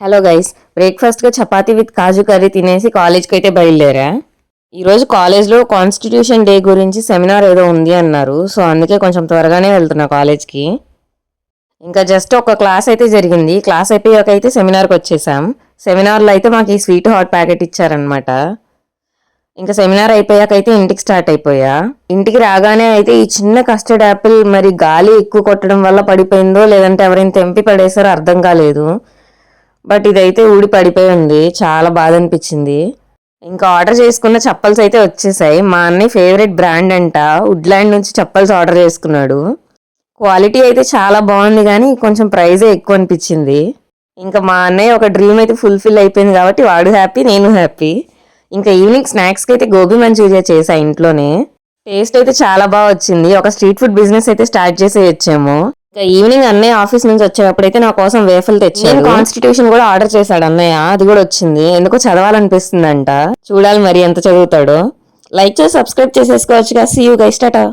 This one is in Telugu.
హలో గైస్, బ్రేక్ఫాస్ట్గా చపాతీ విత్ కాజు కర్రీ తినేసి కాలేజ్కి అయితే బయలుదేరా. ఈరోజు కాలేజ్లో కాన్స్టిట్యూషన్ డే గురించి సెమినార్ ఏదో ఉంది అన్నారు. సో అందుకే కొంచెం త్వరగానే వెళ్తున్నా కాలేజ్కి. ఇంకా జస్ట్ ఒక క్లాస్ అయితే జరిగింది. క్లాస్ అయిపోయాక అయితే సెమినార్కి వచ్చేసాం. సెమినార్లో అయితే మాకు ఈ స్వీట్ హాట్ ప్యాకెట్ ఇచ్చారనమాట. ఇంకా సెమినార్ అయిపోయాక అయితే ఇంటికి స్టార్ట్ అయిపోయా. ఇంటికి రాగానే అయితే ఈ చిన్న కస్టర్డ్ యాపిల్ మరి గాలి ఎక్కువ కొట్టడం వల్ల పడిపోయిందో లేదంటే ఎవరైనా తెంపి పడేసారో అర్థం కాలేదు. బట్ ఇదైతే ఊడి పడిపోయి ఉంది. చాలా బాధ అనిపించింది. ఇంకా ఆర్డర్ చేసుకున్న చప్పల్స్ అయితే వచ్చేసాయి. మా అన్నయ్య ఫేవరెట్ బ్రాండ్ అంట, వుడ్లాండ్ నుంచి చప్పల్స్ ఆర్డర్ చేసుకున్నాడు. క్వాలిటీ అయితే చాలా బాగుంది కానీ కొంచెం ప్రైజే ఎక్కువ అనిపించింది. ఇంకా మా అన్నయ్య ఒక డ్రీమ్ అయితే ఫుల్ఫిల్ అయిపోయింది కాబట్టి వాడు హ్యాపీ, నేను హ్యాపీ. ఇంకా ఈవినింగ్ స్నాక్స్కి అయితే గోబీ మంచూరియా చేసా ఇంట్లోనే. టేస్ట్ అయితే చాలా బాగా వచ్చింది. ఒక స్ట్రీట్ ఫుడ్ బిజినెస్ అయితే స్టార్ట్ చేసి వచ్చాము. ఇంకా ఈవినింగ్ అన్నయ్య ఆఫీస్ నుంచి వచ్చేటప్పుడైతే నా కోసం వేఫల్ తెచ్చాడు. కాన్స్టిట్యూషన్ కూడా ఆర్డర్ చేశాడు అన్నయ్య, అది కూడా వచ్చింది. ఎందుకో చదవాలనిపిస్తుందంట. చూడాలి మరి ఎంత చదువుతాడో. లైక్ చేసి సబ్స్క్రైబ్ చేసేసుకోవచ్చుగా. See you guys, Tata.